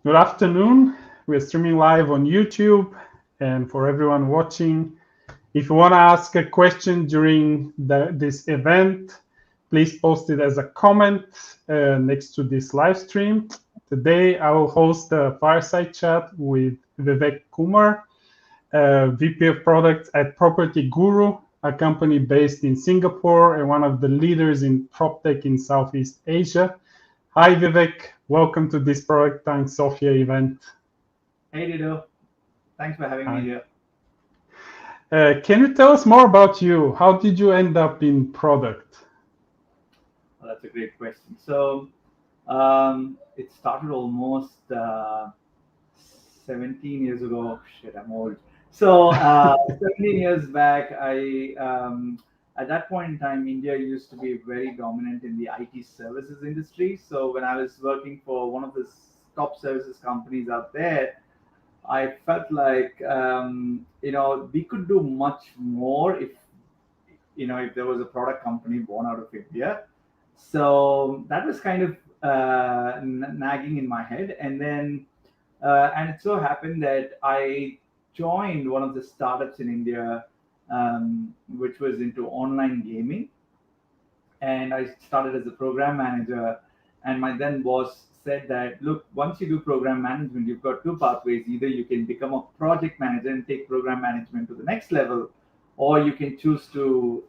Good afternoon. We're streaming live on YouTube, and for everyone watching, if you want to ask a question during this event, please post it as a comment next to this live stream. Today, I will host a fireside chat with Vivek Kumar, VP of Products at Property Guru, a company based in Singapore and one of the leaders in PropTech in Southeast Asia. Hi, Vivek. Welcome to this ProductTank Sofia event. Hey, Dido. Thanks for having me here. Can you tell us more about you? How did you end up in product? Well, that's a great question. So it started almost 17 years ago. Shit, I'm old. So 17 years back, at that point in time, India used to be very dominant in the IT services industry. So when I was working for one of the top services companies out there, I felt like we could do much more if there was a product company born out of India. So that was kind of nagging in my head, and it so happened that I joined one of the startups in India, which was into online gaming, and I started as a program manager. And my then boss said that, look, once you do program management, you've got two pathways. Either you can become a project manager and take program management to the next level, or you can choose to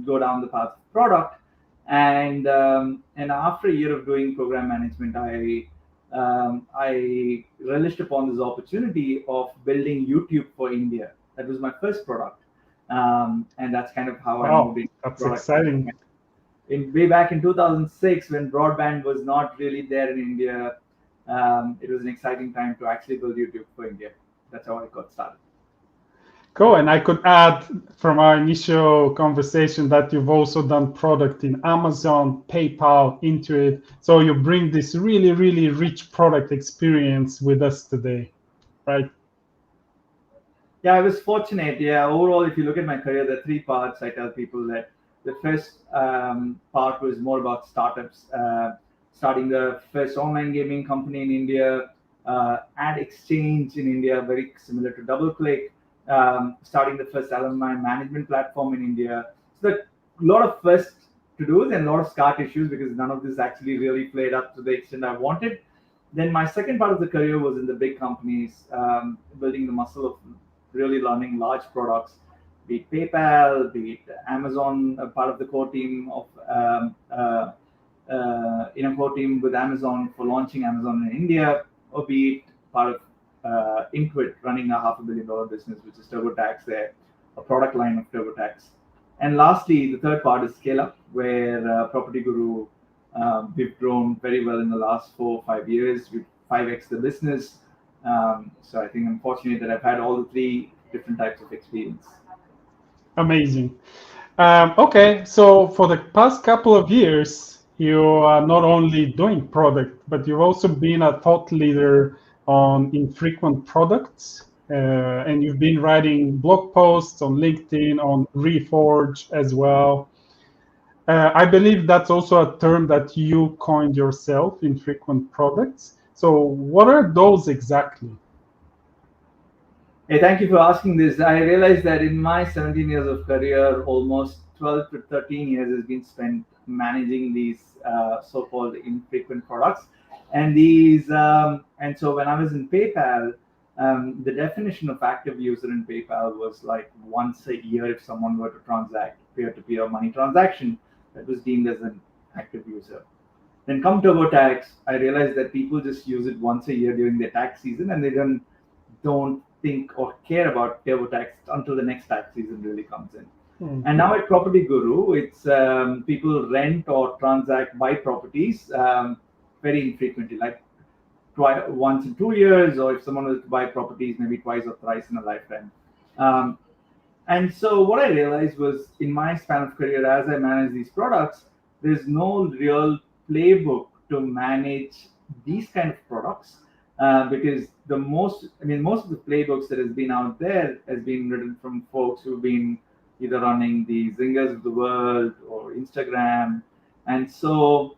go down the path of product. And after a year of doing program management, I relished upon this opportunity of building YouTube for India. That was my first product, and that's kind of how I moved Wow, into that's product exciting. management. Way back in 2006, when broadband was not really there in India, it was an exciting time to actually build YouTube for India. That's how I got started. Cool. And I could add from our initial conversation that you've also done product in Amazon, PayPal, Intuit. So you bring this really, really rich product experience with us today, right? Yeah, I was fortunate. Yeah, overall, if you look at my career, there are three parts. I tell people that the first part was more about startups, starting the first online gaming company in India, ad exchange in India, very similar to DoubleClick, starting the first alumni management platform in India. So there are a lot of first to do and a lot of scar tissues because none of this actually really played up to the extent I wanted. Then my second part of the career was in the big companies, building the muscle of really learning large products, be it PayPal, be it Amazon, a part of the core team of core team with Amazon for launching Amazon in India, or be it part of Infrequent, running a $500 million business, which is TurboTax, there, a product line of TurboTax. And lastly, the third part is scale up, where Property Guru, we've grown very well in the last 4 or 5 years. We've 5x the business. So I think I'm fortunate that I've had all the three different types of experience. Amazing. Okay, so for the past couple of years, you are not only doing product, but you've also been a thought leader on infrequent products. And you've been writing blog posts on LinkedIn, on Reforge as well. I believe that's also a term that you coined yourself, infrequent products. So what are those exactly? Hey, thank you for asking this. I realized that in my 17 years of career, almost 12 to 13 years has been spent managing these so-called infrequent products. And so when I was in PayPal, the definition of active user in PayPal was like once a year if someone were to transact peer-to-peer money transaction, that was deemed as an active user. Then come TurboTax, I realized that people just use it once a year during their tax season, and they don't think or care about TurboTax until the next tax season really comes in. And now at Property Guru, it's people rent or transact, buy properties very infrequently, like once in 2 years, or if someone was to buy properties, maybe twice or thrice in a lifetime. Um, and so what I realized was in my span of career, as I manage these products, there's no real playbook to manage these kind of products because most of the playbooks that has been out there has been written from folks who've been either running the Zingers of the world or Instagram. And so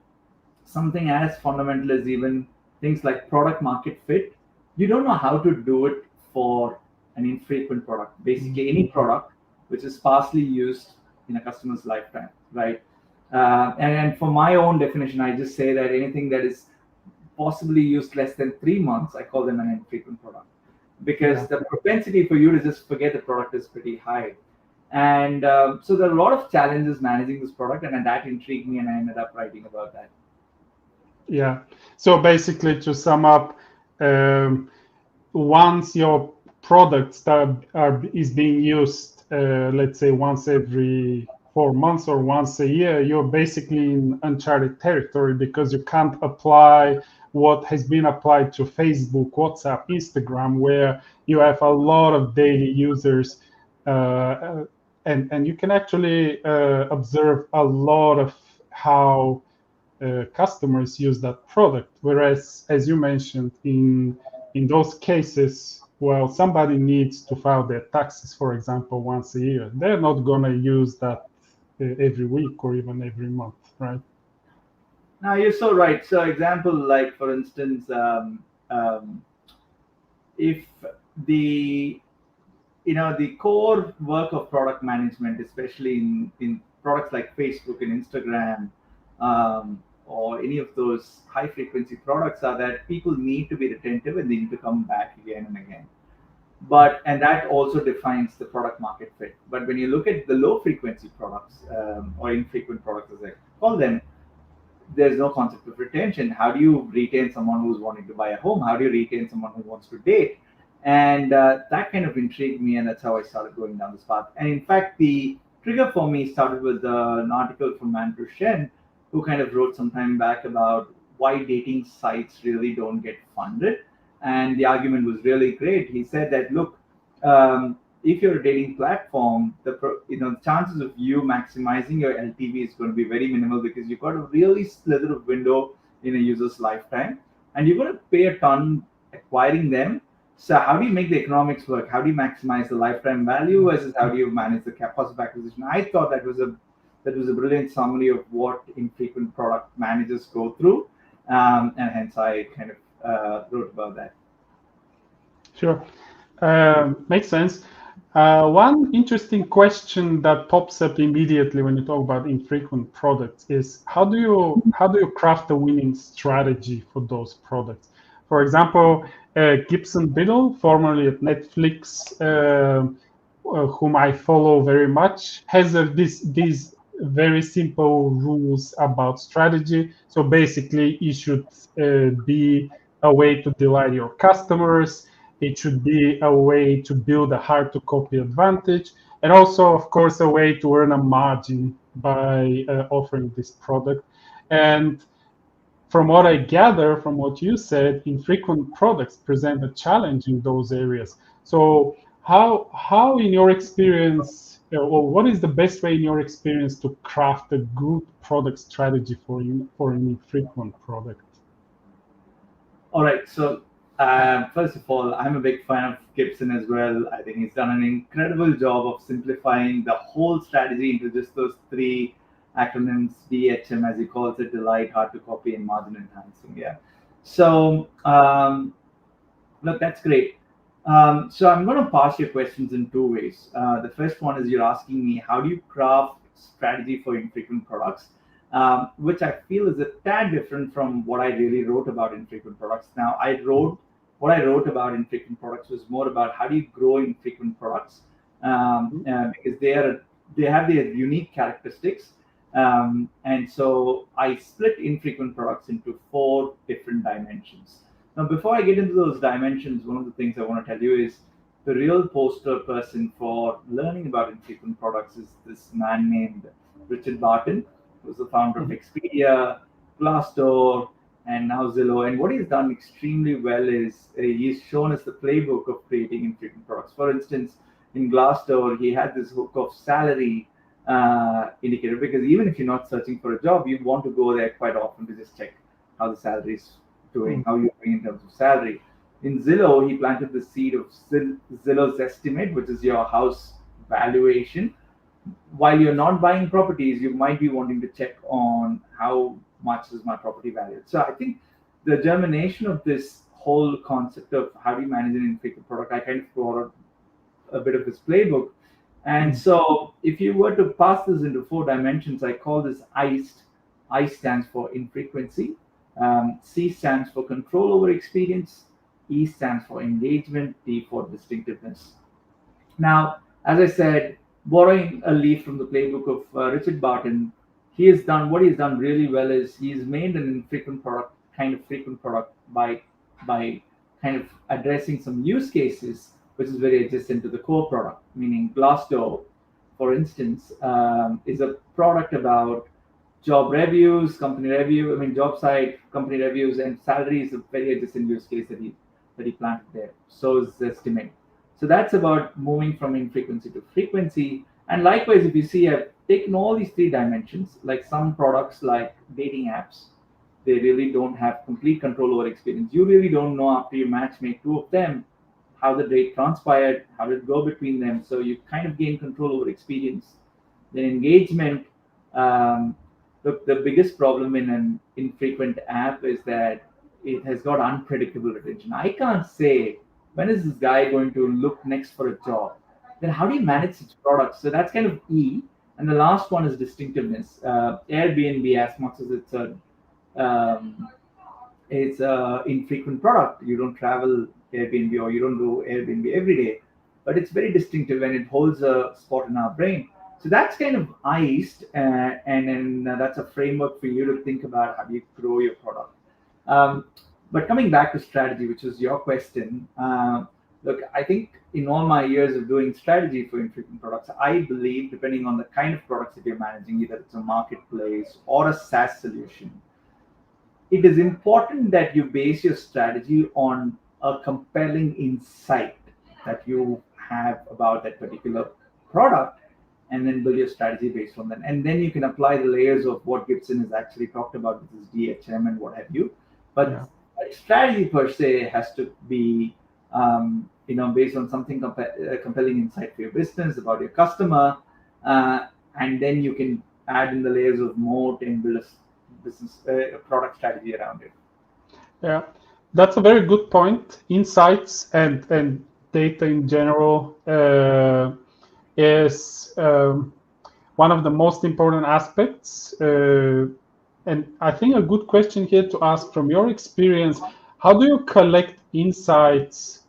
something as fundamental as even things like product market fit, you don't know how to do it for an infrequent product. Basically, any product which is sparsely used in a customer's lifetime, right? And for my own definition, I just say that anything that is possibly used less than 3 months, I call them an infrequent product, because the propensity for you to just forget the product is pretty high. And so there are a lot of challenges managing this product, and that intrigued me, and I ended up writing about that. Yeah. So basically, to sum up, um, once your product is being used, let's say once every 4 months or once a year, you're basically in uncharted territory because you can't apply what has been applied to Facebook, WhatsApp, Instagram, where you have a lot of daily users, uh, and you can actually observe a lot of how customers use that product. Whereas, as you mentioned, in those cases, well, somebody needs to file their taxes, for example, once a year. They're not going to use that every week or even every month, right? Now you're so right. So example, like for instance, if the the core work of product management, especially in products like Facebook and Instagram, or any of those high frequency products, are that people need to be retentive and they need to come back again and again. But and that also defines the product market fit. But when you look at the low frequency products, or infrequent products as I call them, there's no concept of retention. How do you retain someone who's wanting to buy a home? How do you retain someone who wants to date? And that kind of intrigued me, and that's how I started going down this path. And in fact, the trigger for me started with an article from Andrew Shen, who kind of wrote some time back about why dating sites really don't get funded. And the argument was really great. He said that, look, if you're a dating platform, the chances of you maximizing your LTV is going to be very minimal, because you've got a really slithered window in a user's lifetime, and you're going to pay a ton acquiring them. So how do you make the economics work? How do you maximize the lifetime value versus how do you manage the cost of acquisition? I thought that was a brilliant summary of what infrequent product managers go through, and hence I kind of wrote about that. Sure. Makes sense. One interesting question that pops up immediately when you talk about infrequent products is how do you craft a winning strategy for those products? For example, Gibson Biddle, formerly at Netflix, whom I follow very much, has these very simple rules about strategy. So basically, it should be a way to delight your customers. It should be a way to build a hard to copy advantage, and also, of course, a way to earn a margin by offering this product. And from what I gather from what you said, infrequent products present a challenge in those areas. So how in your experience, or what is the best way in your experience to craft a good product strategy for an infrequent product? All right. So, first of all, I'm a big fan of Gibson as well. I think he's done an incredible job of simplifying the whole strategy into just those three acronyms: DHM, as he calls it: delight, hard to copy, and margin enhancing. Yeah. So, look, that's great. So I'm going to pass your questions in two ways. The first one is you're asking me how do you craft strategy for infrequent products, which I feel is a tad different from what I really wrote about infrequent products. Now, what I wrote about infrequent products was more about how do you grow infrequent products, because they have their unique characteristics. And so I split infrequent products into four different dimensions. Now, before I get into those dimensions, one of the things I want to tell you is the real poster person for learning about infrequent products is this man named Richard Barton, who's the founder of Expedia, Glassdoor, and now Zillow. And what he's done extremely well is he's shown us the playbook of creating infrequent products. For instance, in Glassdoor, he had this hook of salary indicator, because even if you're not searching for a job, you want to go there quite often to just check how the salary is doing, how you're doing in terms of salary. In Zillow, he planted the seed of Zillow's estimate, which is your house valuation. While you're not buying properties, you might be wanting to check on how much is my property valued. So I think the germination of this whole concept of how do you manage an infrequent product, I kind of brought up a bit of this playbook. And Mm. so if you were to pass this into 4 dimensions, I call this ICE. I stands for infrequency. C stands for control over experience. E stands for engagement. D for distinctiveness. Now, as I said, borrowing a leaf from the playbook of Richard Barton, he has done what he's done really well is he's made an infrequent product, kind of frequent product by kind of addressing some use cases which is very adjacent to the core product. Meaning, Glassdoor, for instance, is a product about job reviews, company review. I mean, job site, company reviews, and salary is a very adjacent use case that he planted there. So is estimate. So that's about moving from infrequency to frequency. And likewise, if you see, I've taken all these 3 dimensions. Like some products, like dating apps, they really don't have complete control over experience. You really don't know after you match make two of them how the date transpired, how did it go between them. So you kind of gain control over experience. Then engagement. Um, Look, the biggest problem in an infrequent app is that it has got unpredictable retention. I can't say when is this guy going to look next for a job. Then how do you manage such products? So that's kind of E. And the last one is distinctiveness. Airbnb, as much as um, it's a infrequent product. You don't travel Airbnb or you don't do Airbnb every day, but it's very distinctive and it holds a spot in our brain. So that's kind of iced, and then that's a framework for you to think about how do you grow your product. Um, but coming back to strategy, which was your question, look, I think in all my years of doing strategy for infrequent products, I believe depending on the kind of products that you're managing, either it's a marketplace or a SaaS solution, it is important that you base your strategy on a compelling insight that you have about that particular product and then build your strategy based on that. And then you can apply the layers of what Gibson has actually talked about, which is DHM and what have you. But Yeah. strategy per se has to be, based on something compelling insight for your business, about your customer, and then you can add in the layers of moat and build a business product strategy around it. Yeah, that's a very good point. Insights and data in general is one of the most important aspects. And I think a good question here to ask from your experience, how do you collect insights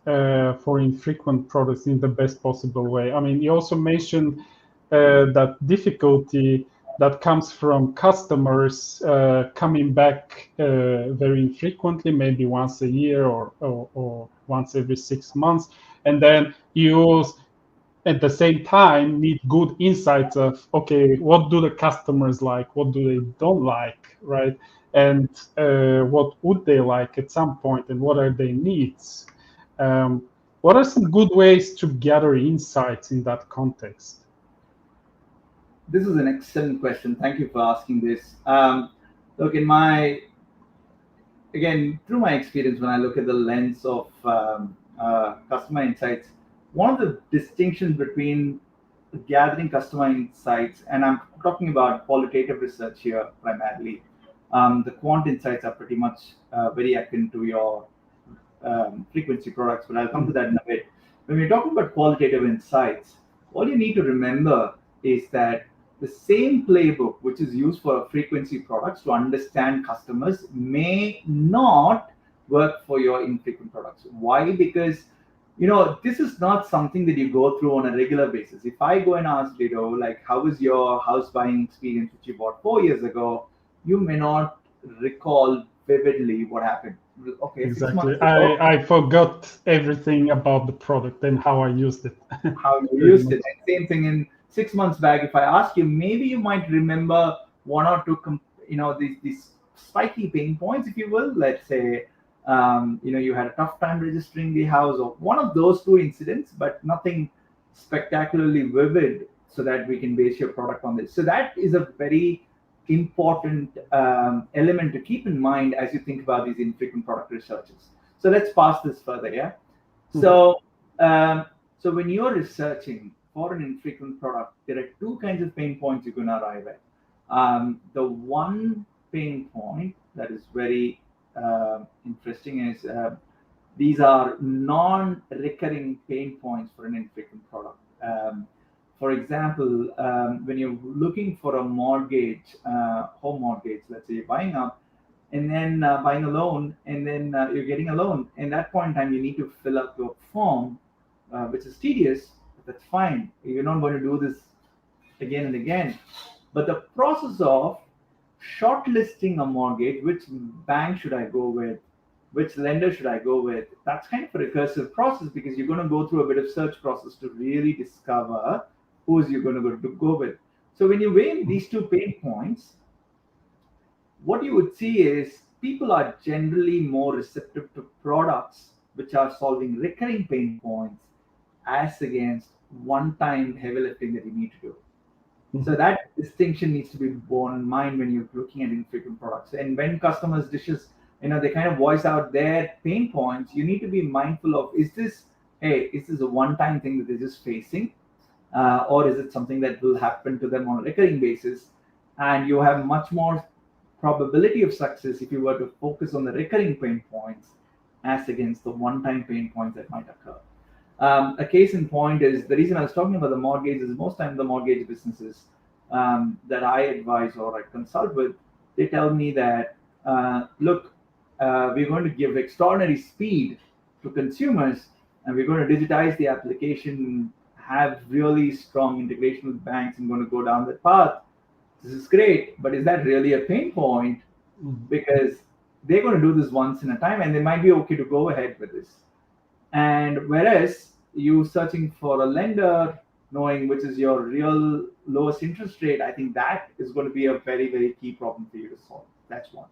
for infrequent products in the best possible way? I mean, you also mentioned that difficulty that comes from customers coming back very infrequently, maybe once a year or once every 6 months. And then you at the same time need good insights of, okay, what do the customers like, what do they don't like, right? And what would they like at some point, and what are their needs? What are some good ways to gather insights in that context? This is an excellent question. Thank you for asking this. Look, again, through my experience, when I look at the lens of customer insights, one of the distinctions between gathering customer insights, and I'm talking about qualitative research here primarily, the quant insights are pretty much very akin to your frequency products, but I'll come to that in a bit. When we're talking about qualitative insights, all you need to remember is that the same playbook which is used for frequency products to understand customers may not work for your infrequent products. Why? Because this is not something that you go through on a regular basis. If I go and ask Lido, like, how was your house buying experience which you bought 4 years ago, you may not recall vividly what happened. Okay, six Exactly. months ago, I forgot everything about the product and how I used it. how you Pretty used much. it. And same thing in 6 months back. If I ask you, maybe you might remember one or two, these spiky pain points, if you will. Let's say, you had a tough time registering the house, or one of those two incidents, but nothing spectacularly vivid, so that we can base your product on this. So that is a very important element to keep in mind as you think about these infrequent product researches. So let's pass this further, yeah. Mhm. So, um, so when you're researching for an infrequent product, there are two kinds of pain points you're going to arrive at. The one pain point that is very interesting is these are non-recurring pain points for an infrequent product. For example, when you're looking for a mortgage, home mortgage, let's say you're buying up, and then buying a loan, and then you're getting a loan. In that point in time, you need to fill up your form, which is tedious. But that's fine. You're not going to do this again and again. But the process of shortlisting a mortgage, which bank should I go with, which lender should I go with, that's kind of a recursive process because you're going to go through a bit of search process to really discover who's you're going to go with. So when you weigh these two pain points, what you would see is people are generally more receptive to products which are solving recurring pain points as against one-time heavy lifting that you need to do. So that distinction needs to be borne in mind when you're looking at infrequent products. And when customers dishes, they kind of voice out their pain points, you need to be mindful of, is this a one-time thing that they're just facing? Or is it something that will happen to them on a recurring basis? And you have much more probability of success if you were to focus on the recurring pain points as against the one-time pain points that might occur. A case in point is the reason I was talking about the mortgage is most times the mortgage businesses that I advise or I consult with, they tell me that, look, we're going to give extraordinary speed to consumers and we're going to digitize the application, have really strong integration with banks and going to go down that path. This is great, but is that really a pain point? Because they're going to do this once in a time and they might be okay to go ahead with this. And whereas you searching for a lender, knowing which is your real lowest interest rate, I think that is going to be a very, very key problem for you to solve. That's one.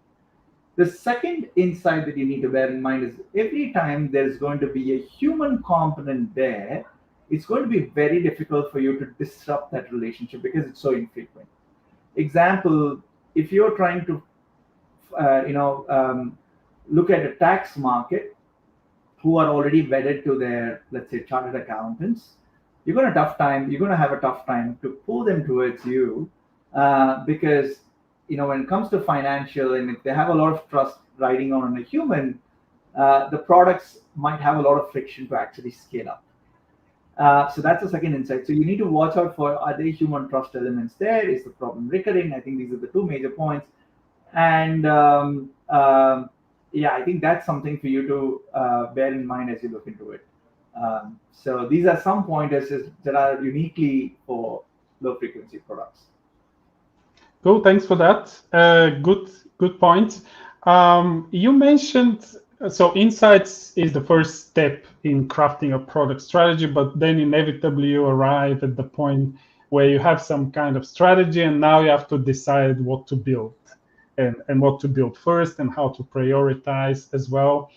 The second insight that you need to bear in mind is every time there's going to be a human component there, it's going to be very difficult for you to disrupt that relationship because it's so infrequent. Example, if you're trying to, look at a tax market who are already wedded to their, let's say, chartered accountants, you're going to have a tough time to pull them towards you because, when it comes to financial and if they have a lot of trust riding on a human, the products might have a lot of friction to actually scale up. So that's the second insight. So you need to watch out for, are there human trust elements there? Is the problem recurring? I think these are the two major points. And I think that's something for you to bear in mind as you look into it. So these are some pointers that are uniquely for low frequency products. Cool, thanks for that. Good point. You mentioned, so insights is the first step in crafting a product strategy, but then inevitably you arrive at the point where you have some kind of strategy and now you have to decide what to build and what to build first and how to prioritize as well.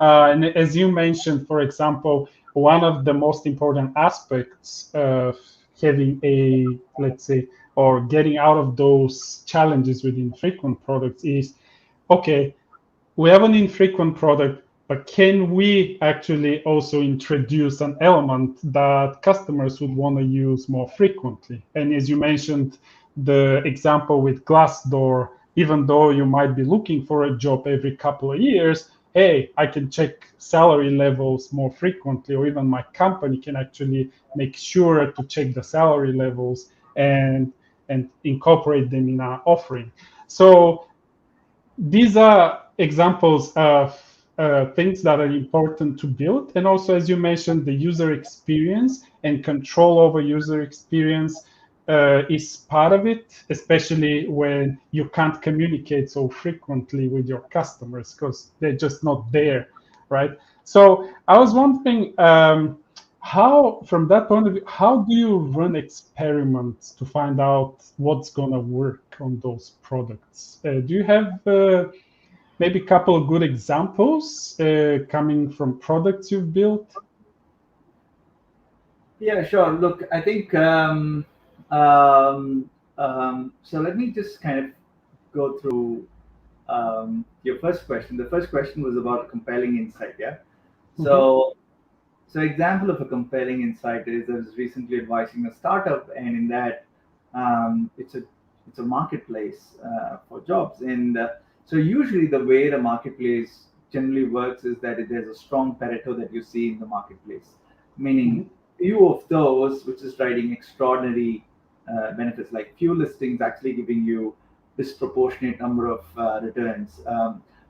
And as you mentioned, for example, one of the most important aspects of having a, let's say, or getting out of those challenges with infrequent products is, okay, we have an infrequent product, but can we actually also introduce an element that customers would want to use more frequently? And as you mentioned, the example with Glassdoor, even though you might be looking for a job every couple of years, hey, I can check salary levels more frequently, or even my company can actually make sure to check the salary levels and incorporate them in our offering. So these are examples of things that are important to build. And also, as you mentioned, the user experience and control over user experience is part of it, especially when you can't communicate so frequently with your customers because they're just not there, right? So I was wondering, how, from that point of view, how do you run experiments to find out what's going to work on those products? Do you have maybe a couple of good examples coming from products you've built? Yeah, sure. Look, I think so. Let me just kind of go through your first question. The first question was about compelling insight. Yeah. So, example of a compelling insight is I was recently advising a startup, and in that, it's a marketplace for jobs, and So usually the way the marketplace generally works is that there's a strong Pareto that you see in the marketplace, meaning few of those which is driving extraordinary benefits, like few listings actually giving you disproportionate number of returns.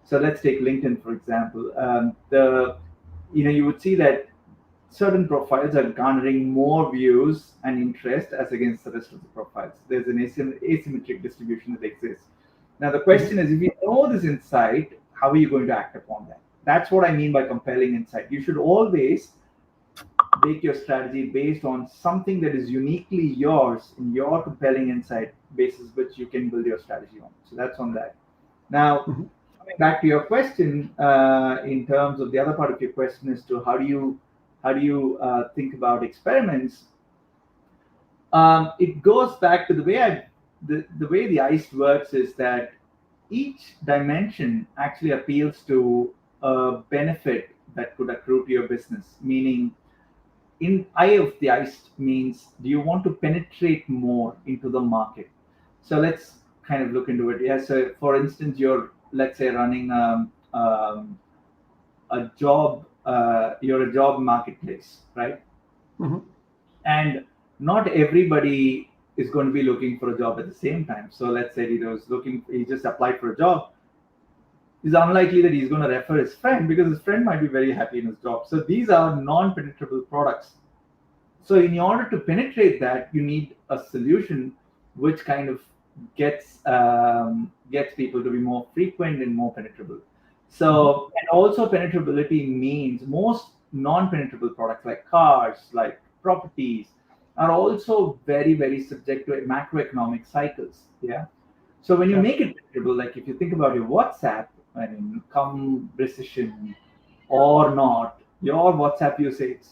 So let's take LinkedIn for example. The you would see that certain profiles are garnering more views and interest as against the rest of the profiles. There's an asymmetric distribution that exists. Now, the question is, if you know this insight, how are you going to act upon that? That's what I mean by compelling insight. You should always make your strategy based on something that is uniquely yours in your compelling insight basis, which you can build your strategy on. So that's on that. Now, coming back to your question, in terms of the other part of your question as to how do you think about experiments, it goes back to the way the ICE works is that each dimension actually appeals to a benefit that could accrue to your business. Meaning, in eye of the ICE means, do you want to penetrate more into the market? So let's kind of look into it. Yeah. So for instance, you're, let's say, running a job. You're a job marketplace, right? And not everybody is going to be looking for a job at the same time. So let's say he just applied for a job. It's unlikely that he's going to refer his friend because his friend might be very happy in his job. So these are non-penetrable products. So in order to penetrate that, you need a solution which kind of gets people to be more frequent and more penetrable. So, and also penetrability means most non-penetrable products like cars, like properties, are also very, very subject to macroeconomic cycles. Yeah. So when you make it penetrable, like if you think about your WhatsApp, I mean, come recession or not, your WhatsApp usage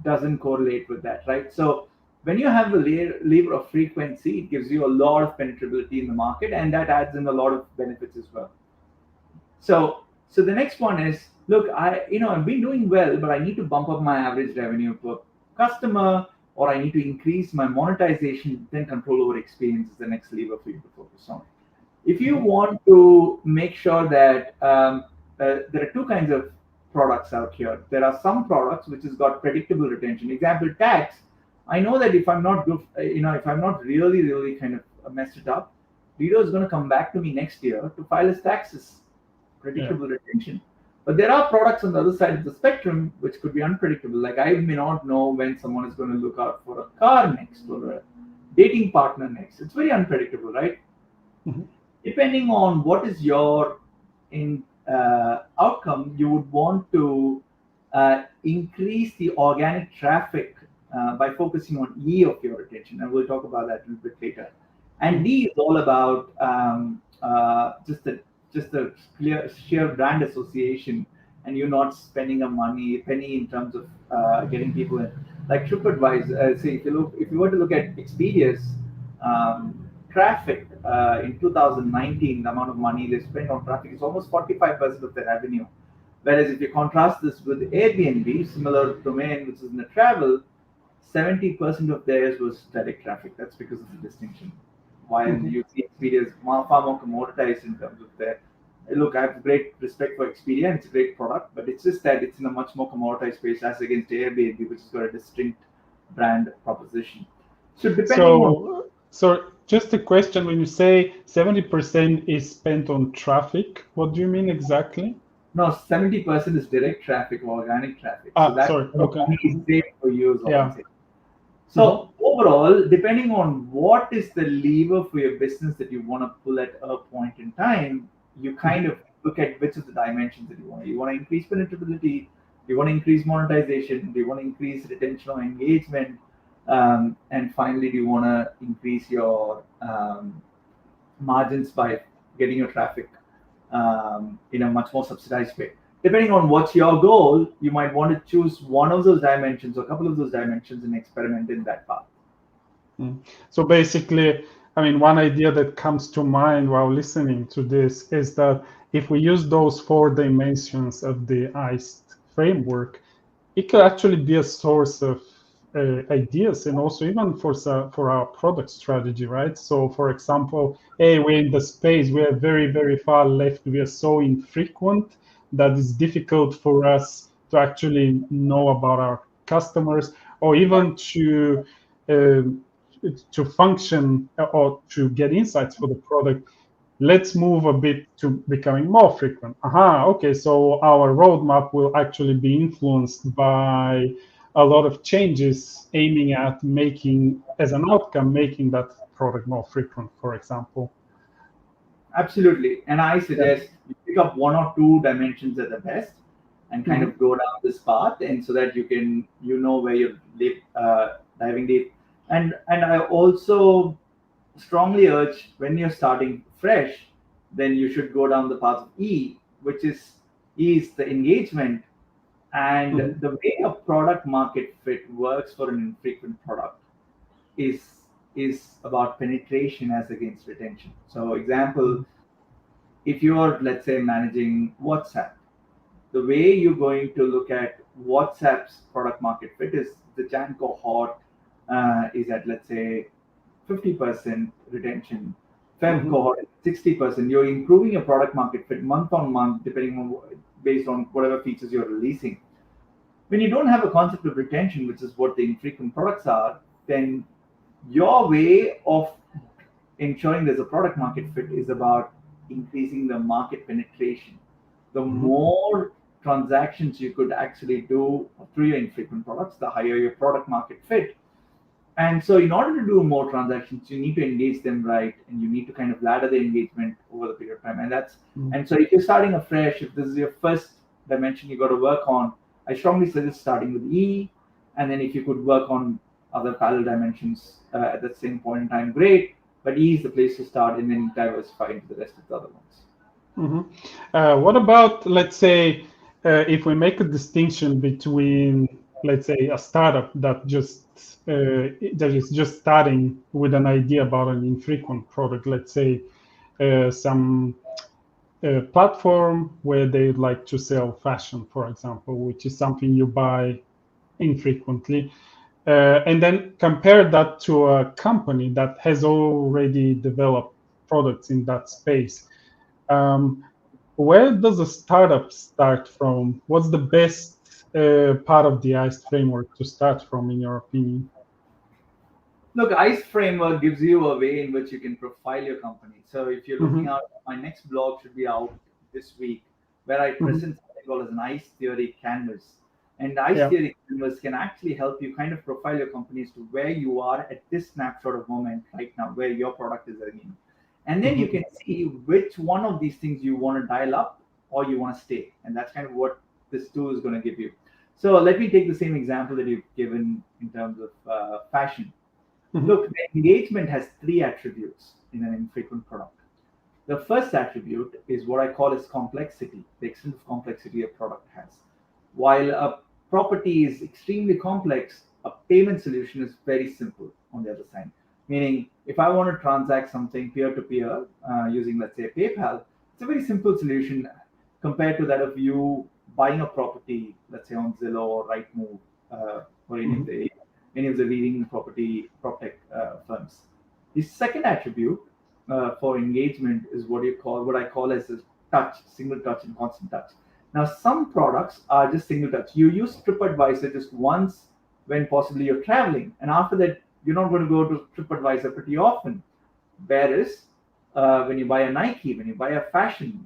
doesn't correlate with that, right? So when you have the lever of frequency, it gives you a lot of penetrability in the market, and that adds in a lot of benefits as well. So the next one is, look, I've been doing well, but I need to bump up my average revenue per customer, or I need to increase my monetization. Then control over experience is the next lever for you to focus on. If you want to make sure that there are two kinds of products out here. There are some products which has got predictable retention. Example, tax. I know that if I'm not good, if I'm not really, really kind of messed it up, Vito is going to come back to me next year to file his taxes. Predictable retention. But there are products on the other side of the spectrum which could be unpredictable. Like I may not know when someone is going to look out for a car next or a dating partner next. It's very unpredictable, right? Depending on what is your outcome, you would want to increase the organic traffic by focusing on E of your retention, and we'll talk about that a little bit later. And D is all about just the clear sheer brand association, and you're not spending a penny in terms of getting people in. Like TripAdvisor, say if you were to look at Expedia's traffic in 2019, the amount of money they spent on traffic is almost 45% of their revenue. Whereas if you contrast this with Airbnb, similar domain, which is in the travel, 70% of theirs was direct traffic. That's because of the distinction. While you see Expedia is far more commoditized in terms of their. Look, I have great respect for Expedia, and it's a great product, but it's just that it's in a much more commoditized space as against Airbnb, which has got a distinct brand proposition. So depending on. So just a question, when you say 70% is spent on traffic, what do you mean exactly? No, 70% is direct traffic or organic traffic. So that's money is saved for you. Yeah. So overall, depending on what is the lever for your business that you want to pull at a point in time, you kind of look at which of the dimensions that you want. You want to increase penetrability, you want to increase monetization, do you want to increase retention or engagement, and finally, do you want to increase your margins by getting your traffic in a much more subsidized way. Depending on what's your goal, you might want to choose one of those dimensions or a couple of those dimensions and experiment in that path. So basically, I mean, one idea that comes to mind while listening to this is that if we use those 4 dimensions of the ICE framework, it could actually be a source of ideas, and also even for our product strategy, right? So, for example, hey, we're in the space, we are very, very far left, we are so infrequent that it's difficult for us to actually know about our customers, or even um, to function or to get insights for the product. Let's move a bit to becoming more frequent. Aha, okay, so our roadmap will actually be influenced by a lot of changes aiming at making, as an outcome, making that product more frequent, for example. Absolutely. And I Yeah. suggest you pick up one or two dimensions at the best and kind Mhm. of go down this path, and so that you can, where you're diving deep. And I also strongly urge, when you're starting fresh, then you should go down the path of E is the engagement. And Mhm. the way a product market fit works for an infrequent product is about penetration as against retention. So example, if you're, let's say, managing WhatsApp, the way you're going to look at WhatsApp's product market fit is the Jan cohort is at, let's say, 50% retention. Feb Mhm. cohort 60%. You're improving your product market fit month on month, depending on based on whatever features you're releasing. When you don't have a concept of retention, which is what the infrequent products are, then your way of ensuring there's a product market fit is about increasing the market penetration. The Mhm. more transactions you could actually do through your infrequent products, the higher your product market fit. And so, in order to do more transactions, you need to engage them right, and you need to kind of ladder the engagement over the period of time. Mhm. And so, if you're starting afresh, if this is your first dimension you got to work on, I strongly suggest starting with E, and then if you could work on other parallel dimensions at the same point in time, great. But E is the place to start, and then diversify into the rest of the other ones. Mhm. What about, let's say, if we make a distinction between, let's say, a startup that is just starting with an idea about an infrequent product, let's say some platform where they would like to sell fashion, for example, which is something you buy infrequently, and then compare that to a company that has already developed products in that space. Um, where does a startup start from? What's the best part of the ICE framework to start from, in your opinion? Look, ICE framework gives you a way in which you can profile your company. So if you're looking Hmm. out, my next blog should be out this week, where I Hmm. present something called as an ICE theory canvas. And the ICE Yeah. theory canvas can actually help you kind of profile your company as to where you are at this snapshot of moment right now, where your product is again. And then you Hmm. can see which one of these things you want to dial up or you want to stay. And that's kind of what this tool is going to give you. So let me take the same example that you've given in terms of fashion. Hmm. Look, the engagement has three attributes in an infrequent product. The first attribute is what I call as complexity, the extent of complexity a product has. While a property is extremely complex, a payment solution is very simple on the other side. Meaning, if I want to transact something peer to peer using, let's say, PayPal, it's a very simple solution compared to that of you buying a property, let's say on Zillow or Rightmove or Hmm. any of the leading property proptech firms. The second attribute for engagement is what I call as a touch, single touch and constant touch. Now, some products are just single touch. You use TripAdvisor just once when possibly you're traveling, and after that, you're not going to go to TripAdvisor pretty often. Whereas when you buy a Nike, when you buy a fashion,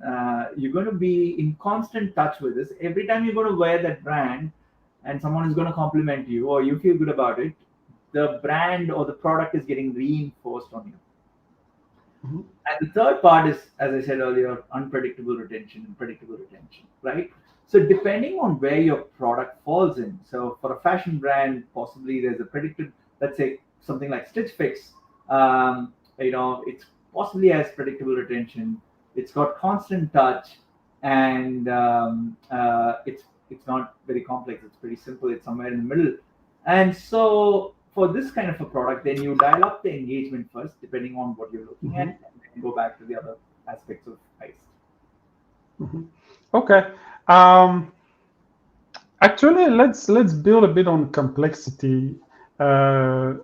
you're going to be in constant touch with this. Every time you're going to wear that brand, and someone is going to compliment you, or you feel good about it, the brand or the product is getting reinforced on you. Hmm. And the third part is, as I said earlier, unpredictable retention and predictable retention, right? So depending on where your product falls in, so for a fashion brand, possibly there's a predicted, let's say something like Stitch Fix, it's possibly has predictable retention. It's got constant touch, and it's not very complex. It's pretty simple. It's somewhere in the middle. And so for this kind of a product, then you dial up the engagement first, depending on what you're looking Hmm. at, and then go back to the other aspects of ICE. Hmm. Okay. Um, Actually, let's build a bit on complexity. Uh,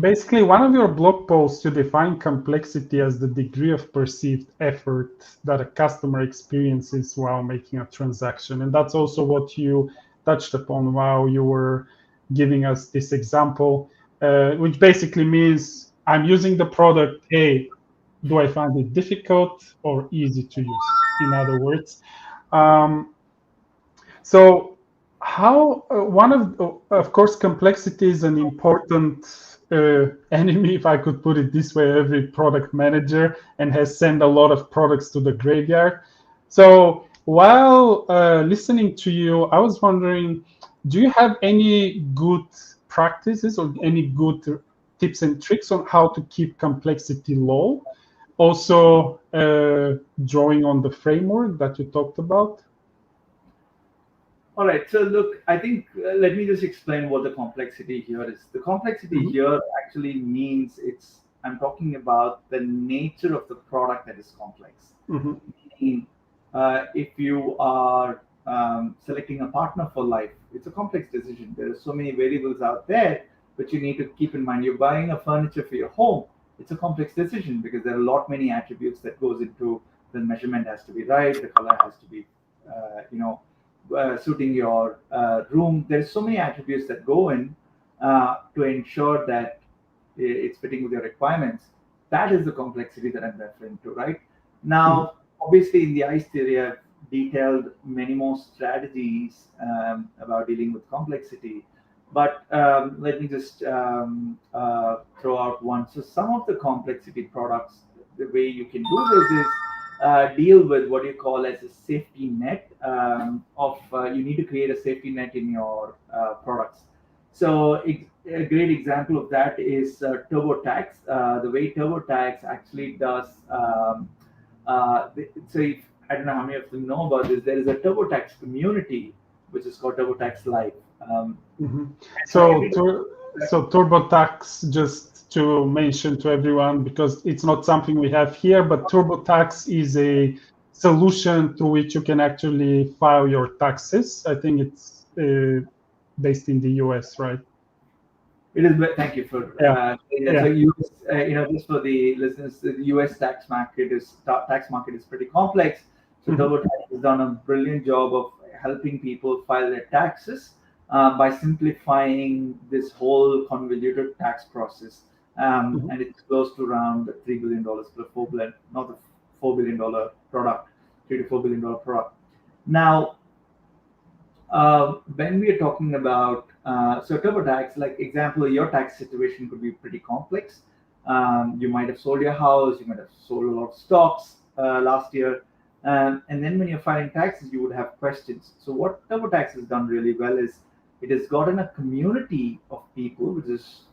Basically, one of your blog posts, you define complexity as the degree of perceived effort that a customer experiences while making a transaction. And that's also what you touched upon while you were giving us this example, which basically means I'm using the product. Hey, do I find it difficult or easy to use? In other words, um, so how one of course complexity is an important enemy, if I could put it this way, every product manager, and has sent a lot of products to the graveyard. So while listening to you, I was wondering, do you have any good practices or any good tips and tricks on how to keep complexity low? Also, drawing on the framework that you talked about. All right. So look, I think let me just explain what the complexity here is. The complexity Mhm, here actually means I'm talking about the nature of the product that is complex. mhm, Meaning, if you are selecting a partner for life, it's a complex decision. There are so many variables out there, but you need to keep in mind. You're buying a furniture for your home. It's a complex decision because there are a lot many attributes that goes into the measurement has to be right, the color has to be, suiting your room. There's so many attributes that go in to ensure that it's fitting with your requirements. That is the complexity that I'm referring to, right? mhm, Now, obviously, in the ICE theory, I've detailed many more strategies about dealing with complexity. But let me just throw out one. So, some of the complexity products, the way you can do this is deal with what you call as a safety net of you need to create a safety net in your products. So a great example of that is TurboTax. The way TurboTax actually does. So if, I don't know how many of them know about this. There is a TurboTax community which is called TurboTax Live. mhm. So So, every so TurboTax, just to mention to everyone, because it's not something we have here, but TurboTax is a solution through which you can actually file your taxes. I think it's based in the US, right? It is. Thank you for Yeah, saying that. So, yeah. just for the listeners, the U.S. tax market is pretty complex. So, Mhm, TurboTax has done a brilliant job of helping people file their taxes by simplifying this whole convoluted tax process. mhm, And it's close to around $3 billion for a not a $4 billion product, $3 to $4 billion product. Now, when we are talking about so TurboTax, like example, your tax situation could be pretty complex. You might have sold your house, you might have sold a lot of stocks last year, and then when you're filing taxes, you would have questions. So what TurboTax has done really well is it has gotten a community of people, which is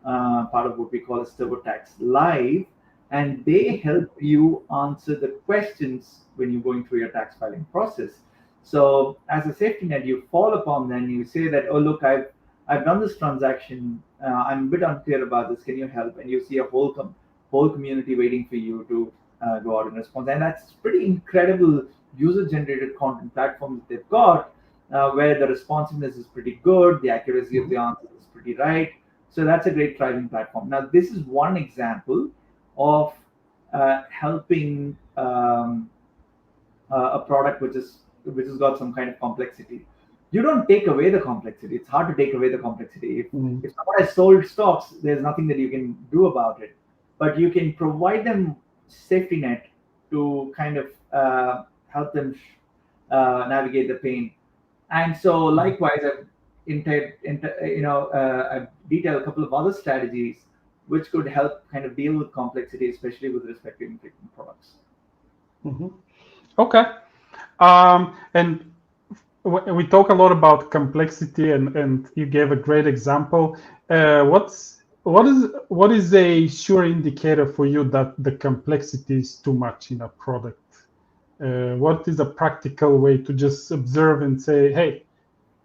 part of what we call as TurboTax Live, and they mhm, help you answer the questions when you're going through your tax filing process. So as a safety net, you fall upon them. You say that, oh look, I've done this transaction. I'm a bit unclear about this. Can you help? And you see a whole community waiting for you to go out and respond. And that's pretty incredible user generated content platform that they've got, where the responsiveness is pretty good, the accuracy of mhm, the answer is pretty right. So that's a great thriving platform. Now this is one example of helping. A product which has got some kind of complexity. You don't take away the complexity. It's hard to take away the complexity. mhm, If someone has sold stocks, there's nothing that you can do about it. But you can provide them safety net to kind of help them navigate the pain. And so mhm. likewise, I've detailed a couple of other strategies which could help kind of deal with complexity, especially with respect to infrequent products. Mhm. Okay. And we talk a lot about complexity, and you gave a great example. What is a sure indicator for you that the complexity is too much in a product? What is a practical way to just observe and say, "Hey,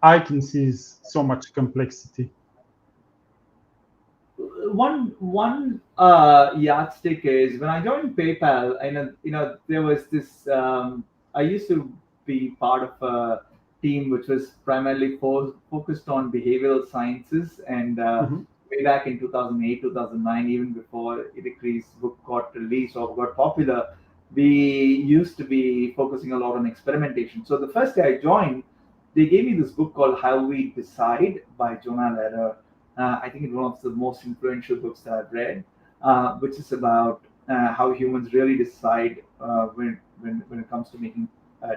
I can see so much complexity." One yardstick is when I joined PayPal. I know there was this. I used to be part of team which was primarily focused on behavioral sciences. And Mhm. way back in 2008, 2009, even before Idikri's book got released or got popular, we used to be focusing a lot on experimentation. So the first day I joined, they gave me this book called How We Decide by Jonah Lehrer. I think it's one of the most influential books that I've read, which is about how humans really decide when it comes to making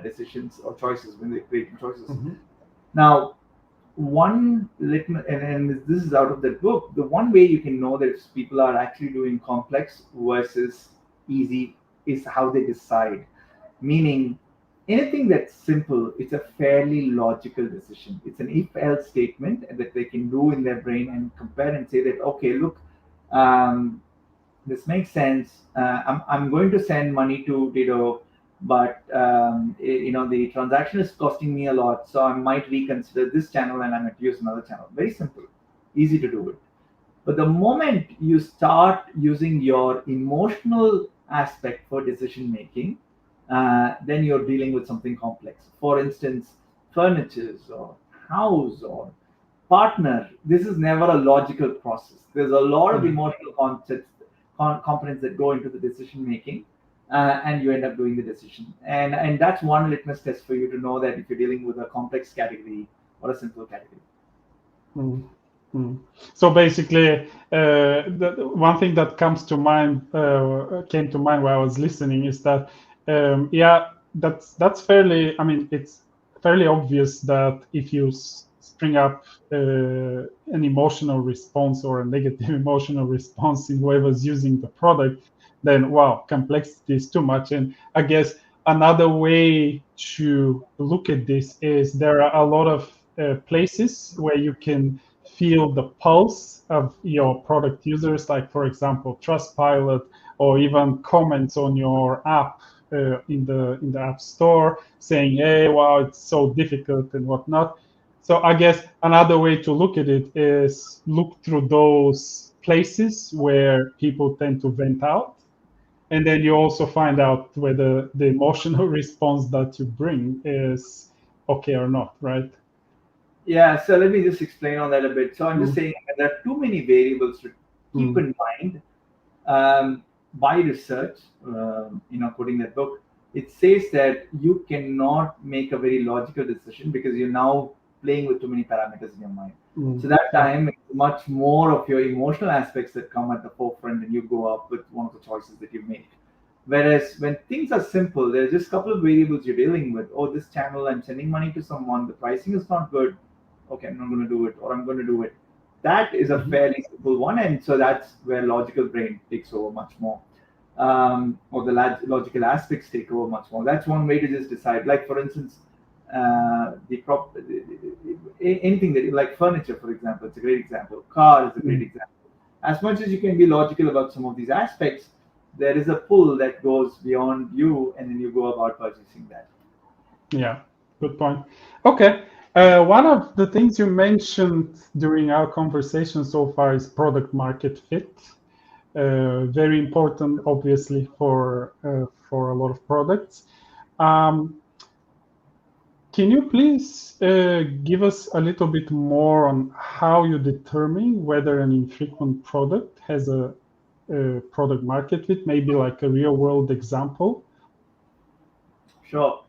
decisions or choices, when they're creating choices. Mhm. Now, one litmus, and this is out of that book, the one way you can know that if people are actually doing complex versus easy is how they decide. Meaning, anything that's simple, it's a fairly logical decision. It's an if else statement that they can do in their brain and compare and say that, okay, look, um, this makes sense. I'm going to send money to Dido, but the transaction is costing me a lot, so I might reconsider this channel and I might use another channel. Very simple, easy to do it. But the moment you start using your emotional aspect for decision making, then you're dealing with something complex. For instance, furnitures or house or partner. This is never a logical process. There's a lot of Mhm. emotional concepts, components that go into the decision making, and you end up doing the decision. And that's one litmus test for you to know that if you're dealing with a complex category or a simple category. Mm, mm. So basically, the one thing that comes to mind came to mind while I was listening is that, yeah, that's fairly. I mean, it's fairly obvious that if you spring up an emotional response or a negative emotional response in whoever's using the product, then wow, complexity is too much. And I guess another way to look at this is there are a lot of places where you can feel the pulse of your product users, like for example, Trustpilot, or even comments on your app in the App Store saying, "Hey, wow, it's so difficult" and whatnot. So I guess another way to look at it is look through those places where people tend to vent out, and then you also find out whether the emotional response that you bring is okay or not, right? Yeah, so let me just explain on that a bit. So I'm just Mm, saying that there are too many variables to keep mm, in mind. By research, quoting that book, it says that you cannot make a very logical decision because you're now playing with too many parameters in your mind. So that yeah. time, it's much more of your emotional aspects that come at the forefront, and you go up with one of the choices that you make. Whereas when things are simple, there's just a couple of variables you're dealing with. Oh, this channel, I'm sending money to someone, the pricing is not good. Okay, I'm not going to do it, or I'm going to do it. That is a Mhm. fairly simple one, and so that's where logical brain takes over much more, or the logical aspects take over much more. That's one way to just decide. Like for instance, anything that like furniture, for example, it's a great example. Car is a great Mm, example. As much as you can be logical about some of these aspects, there is a pull that goes beyond you, and then you go about purchasing that. yeah, good point. Okay. One of the things you mentioned during our conversation so far is product market fit. Very important, obviously, for a lot of products. Um, can you please give us a little bit more on how you determine whether an infrequent product has a product market fit, maybe like a real world example? Sure.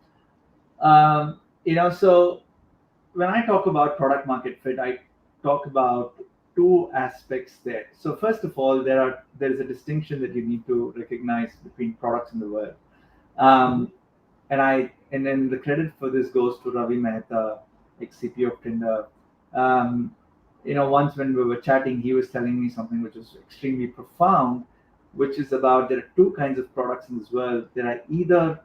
So when I talk about product market fit, I talk about two aspects there. So first of all, there is a distinction that you need to recognize between products in the world. Mhm. Um, and then the credit for this goes to Ravi Mehta, ex-CPO of Tinder. Um, once when we were chatting, he was telling me something which was extremely profound, which is about there are two kinds of products in this world. There are either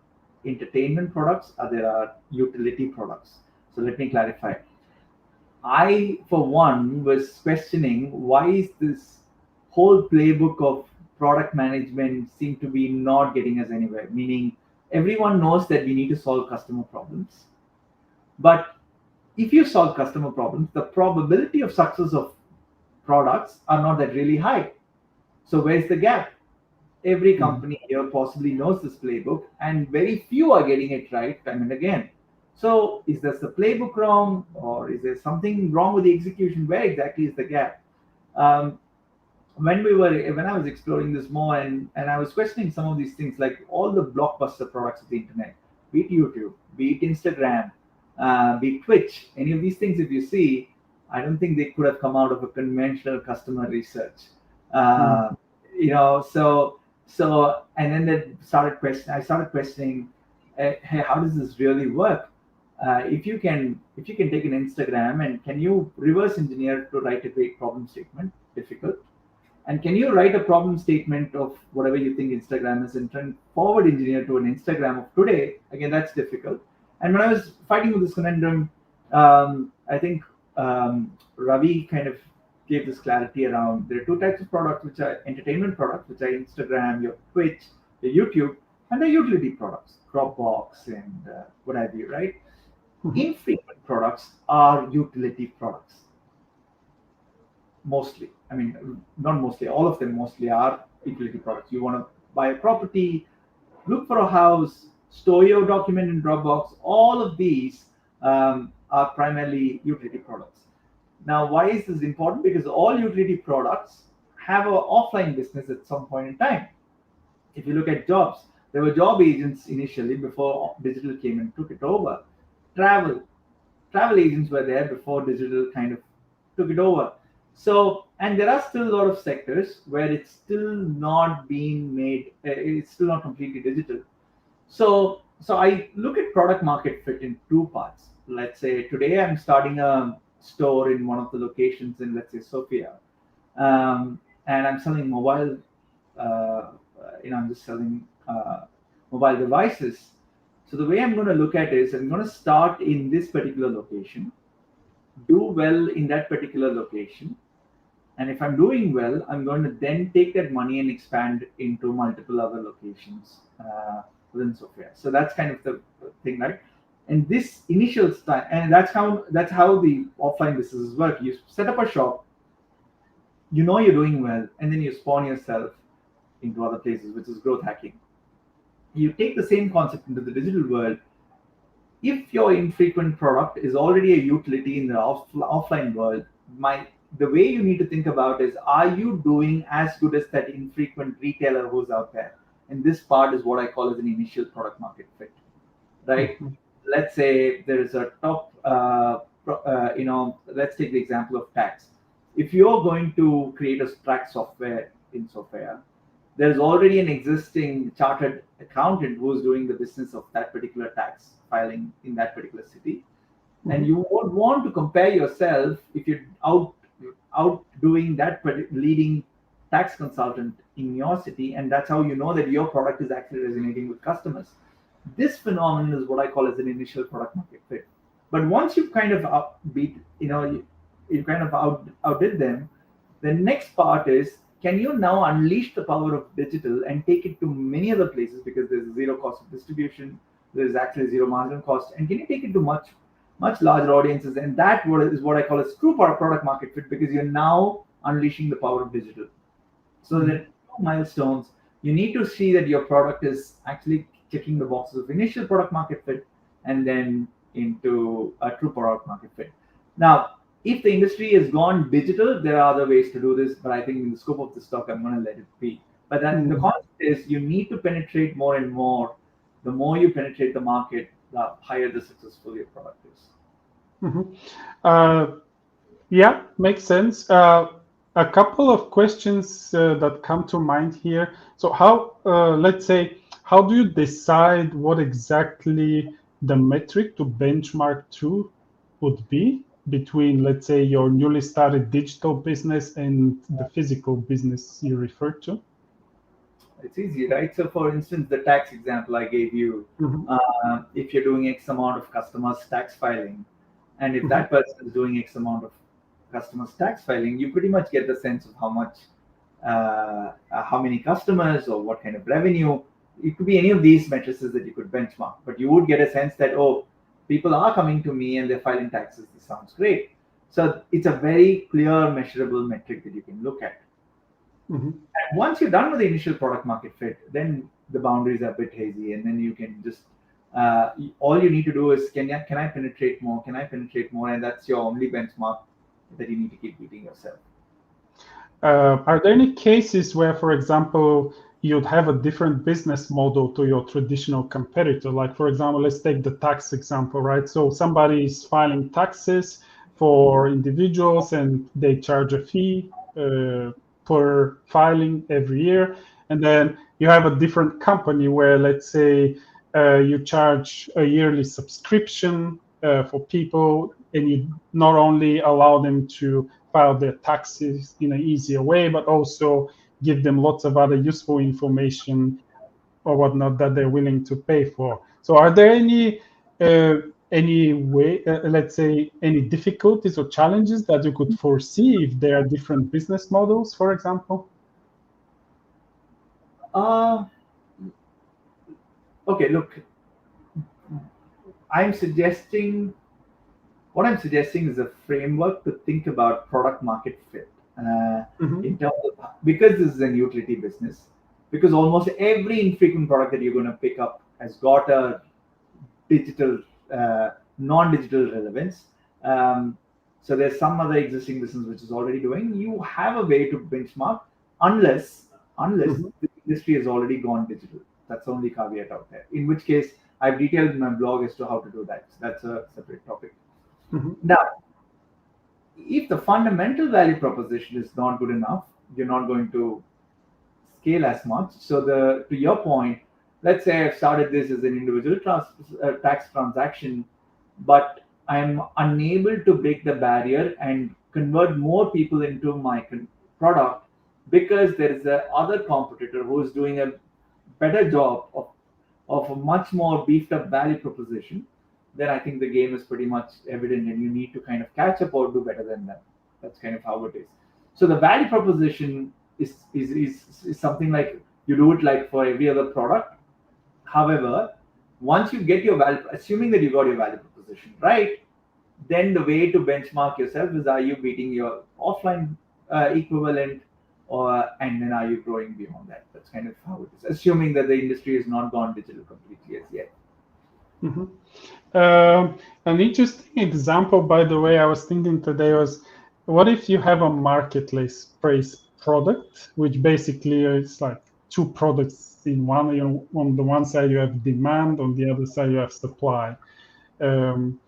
entertainment products or there are utility products. So let me clarify. I, for one, was questioning why is this whole playbook of product management seem to be not getting us anywhere. Meaning, everyone knows that we need to solve customer problems, but if you solve customer problems, the probability of success of products are not that really high. So where's the gap? Every Mhm. company here possibly knows this playbook, and very few are getting it right time and again. So is this the playbook wrong, or is there something wrong with the execution? Where exactly is the gap? Um, when I was exploring this more, and I was questioning some of these things, like all the blockbuster products of the internet, be it YouTube, be it Instagram, be it Twitch, any of these things, if you see, I don't think they could have come out of a conventional customer research. Uh, and then I started questioning, hey, how does this really work? If you can take an Instagram and can you reverse engineer to write a great problem statement? Difficult. And can you write a problem statement of whatever you think Instagram is and turn forward engineer to an Instagram of today? Again, that's difficult. And when I was fighting with this conundrum, I think Ravi kind of gave this clarity around there are two types of products, which are entertainment products, which are Instagram, your Twitch, your YouTube, and the utility products, Dropbox, and what have you, right? Mhm. Infrequent products are utility products mostly. I mean, not mostly, all of them mostly are utility products. You want to buy a property, look for a house, store your document in Dropbox. All of these are primarily utility products. Now, why is this important? Because all utility products have an offline business at some point in time. If you look at jobs, there were job agents initially before digital came and took it over. Travel, travel agents were there before digital kind of took it over. So, and there are still a lot of sectors where it's still not being made, it's still not completely digital. So I look at product market fit in two parts. Let's say today I'm starting a store in one of the locations in, let's say, Sofia, and I'm selling mobile. I'm just selling mobile devices. So the way I'm going to look at it is I'm going to start in this particular location, do well in that particular location, and if I'm doing well, I'm going to then take that money and expand into multiple other locations within Sofia. So that's kind of the thing, right? And this initial style, and that's how the offline businesses work. You set up a shop, you know you're doing well, and then you spawn yourself into other places, which is growth hacking. You take the same concept into the digital world. If your infrequent product is already a utility in the offline world, my the way you need to think about is, are you doing as good as that infrequent retailer who's out there? And this part is what I call as an initial product market fit, right? Mhm. Let's say there is a top, let's take the example of tax. If you're going to create a tax software in Software, there's already an existing chartered accountant who's doing the business of that particular tax filing in that particular city, and Mhm. you would want to compare yourself if you're outdoing that leading tax consultant in your city, and that's how you know that your product is actually resonating with customers. This phenomenon is what I call as an initial product market fit. But once you've kind of beat, you kind of outdid them, the next part is, can you now unleash the power of digital and take it to many other places, because there's zero cost of distribution, there's actually zero marginal cost, and can you take it to much larger audiences? And that is what I call as true product market fit, because you're now unleashing the power of digital. So Mhm. that milestones, you need to see that your product is actually checking the boxes of initial product market fit and then into a true product market fit. Now, if the industry has gone digital, there are other ways to do this, but I think in the scope of this talk, I'm going to let it be. But then the Mhm. concept is, you need to penetrate more and more. The more you penetrate the market, the higher the successful your product is. Mhm. Uh, Yeah, makes sense. A couple of questions that come to mind here. So, let's say, how do you decide what exactly the metric to benchmark to would be between, let's say, your newly started digital business and the physical business you referred to? It's easy, right? So, for instance, the tax example I gave you, Mhm. if you're doing X amount of customers' tax filing, and if Mhm. that person is doing X amount of customers' tax filing, you pretty much get the sense of how many customers or what kind of revenue. It could be any of these matrices that you could benchmark, but you would get a sense that, oh, people are coming to me and they're filing taxes. This sounds great. So it's a very clear, measurable metric that you can look at. Mhm. And once you're done with the initial product market fit, then the boundaries are a bit hazy, and then you can just all you need to do is can I penetrate more? Can I penetrate more? And that's your only benchmark that you need to keep beating yourself. Are there any cases where, for example, you'd have a different business model to your traditional competitor? Like, for example, let's take the tax example, right? So somebody is filing taxes for individuals and they charge a fee per filing every year. And then you have a different company where, let's say, you charge a yearly subscription for people, and you not only allow them to file their taxes in an easier way, but also give them lots of other useful information or whatnot that they're willing to pay for. So, are there any way, let's say, any difficulties or challenges that you could foresee if there are different business models, for example? Uh, okay, look, I'm suggesting what I'm suggesting is a framework to think about product market fit Mm-hmm. in terms of because this is an utility business, because almost every infrequent product that you're going to pick up has got a digital, non-digital relevance. Um, so there's some other existing business which is already doing. You have a way to benchmark unless unless Mm-hmm. the industry has already gone digital. That's the only caveat out there. In which case, I've detailed in my blog as to how to do that. So that's a separate topic. Mm-hmm. Now, if the fundamental value proposition is not good enough, you're not going to scale as much. So the to your point, let's say I've started this as an individual tax transaction, but I'm unable to break the barrier and convert more people into my product because there is a other competitor who is doing a better job of a much more beefed up value proposition, then I think the game is pretty much evident and you need to kind of catch up or do better than them. That's kind of how it is. So the value proposition is something like you do it like for every other product. However, once you get your value, assuming that you got your value proposition right, then the way to benchmark yourself is are you beating your offline equivalent or and then are you growing beyond that? That's kind of how it is. Assuming that the industry has not gone digital completely as yet. Mm-hmm. An interesting example, by the way, I was thinking today was, what if you have a marketplace price product, which basically is like two products in one. You know, on the one side you have demand, on the other side you have supply. Um,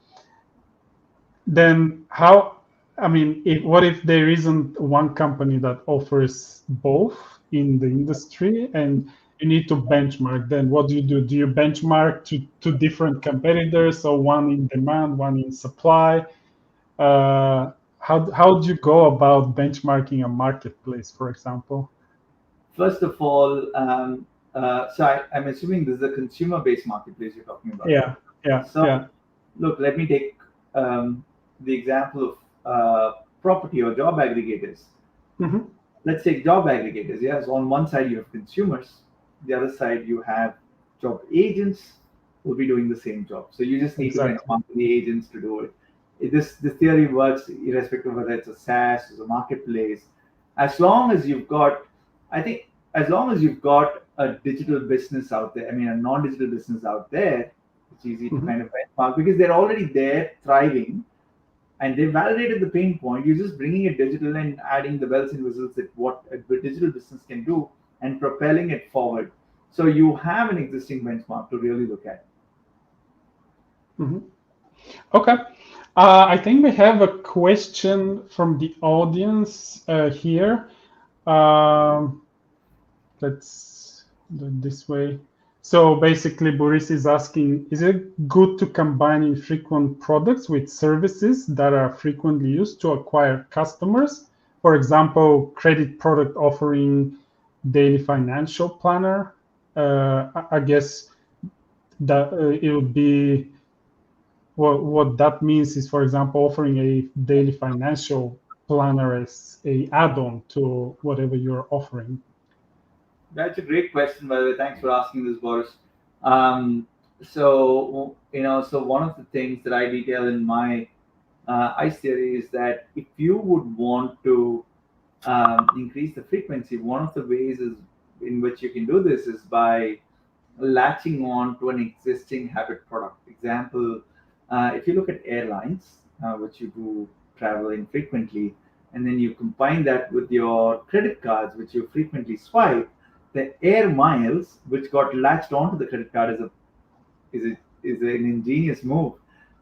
then how? I mean, what if there isn't one company that offers both in the industry, and you need to benchmark? Then what do you do? Do you benchmark to different competitors, so one in demand, one in supply? How do you go about benchmarking a marketplace, for example? First of all, I'm assuming this is a consumer-based marketplace you're talking about, right? Yeah, yeah, So, yeah. look, let me take the example of property or job aggregators. Hmm. Let's take job aggregators. Yes, on one side you have consumers, the other side you have job agents who will be doing the same job. So you just need to Exactly. benchmark the agents to do it. This theory works irrespective of whether it's a SaaS or a marketplace. As long as you've got, I think, as long as you've got a digital business out there, I mean, a non-digital business out there, it's easy to Hmm. kind of benchmark because they're already there, thriving, and they validated the pain point. You're just bringing it digital and adding the bells and whistles that what a digital business can do and propelling it forward. So you have an existing benchmark to really look at. Hmm. Okay. I think we have a question from the audience here. Um, let's do it this way. So basically, Boris is asking, is it good to combine infrequent products with services that are frequently used to acquire customers? For example, credit product offering daily financial planner. I guess that it would be what that means is, for example, offering a daily financial planner as a add-on to whatever you're offering. That's a great question, by the way. Thanks for asking this, Boris. So one of the things that I detail in my ICE theory is that if you would want to increase the frequency, one of the ways is in which you can do this is by latching on to an existing habit product. Example, if you look at airlines, which you do travel infrequently, and then you combine that with your credit cards, which you frequently swipe, the air miles, which got latched onto the credit card, is an ingenious move,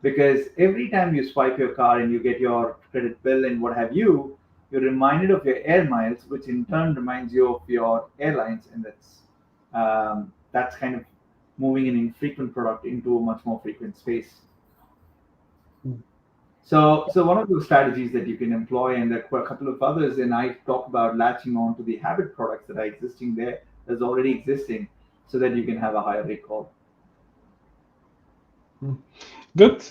because every time you swipe your card and you get your credit bill and what have you, you're reminded of your air miles, which in turn reminds you of your airlines, and that's kind of moving an infrequent product into a much more frequent space. So one of those strategies that you can employ, and there are a couple of others, and I talk about latching on to the habit products that are existing there, that's already existing, so that you can have a higher recall. Good.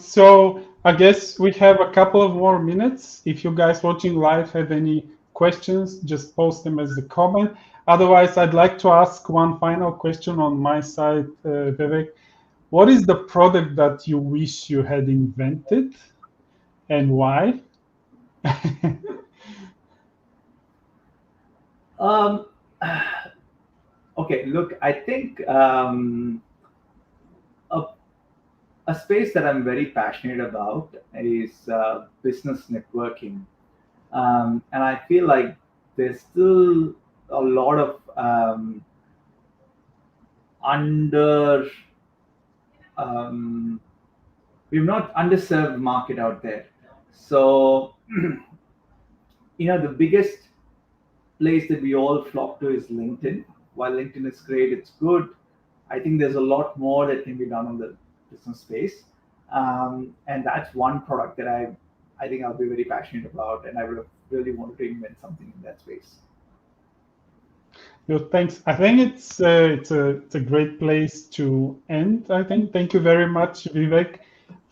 So I guess we have a couple of more minutes. If you guys watching live have any questions, just post them as a comment. Otherwise, I'd like to ask one final question on my side, Vivek. What is the product that you wish you had invented and why? Um, okay, look, I think a, a space that I'm very passionate about is business networking. And I feel like there's still a lot of under um, we've not underserved market out there. So the biggest place that we all flock to is LinkedIn. While LinkedIn is great, it's good. I think there's a lot more that can be done in the business space, and that's one product that I think I'll be very passionate about, and I would have really wanted to invent something in that space. Well, thanks. I think it's a great place to end. I think. Thank you very much, Vivek,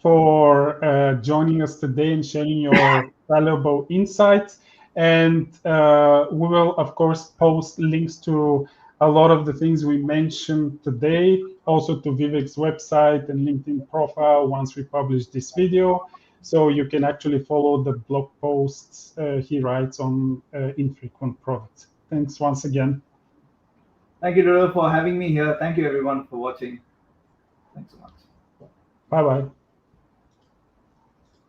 for joining us today and sharing your valuable insights. And we will, of course, post links to a lot of the things we mentioned today, also to Vivek's website and LinkedIn profile once we publish this video. So you can actually follow the blog posts he writes on infrequent products. Thanks once again. Thank you, Dodo, for having me here. Thank you, everyone, for watching. Thanks so much. Bye bye.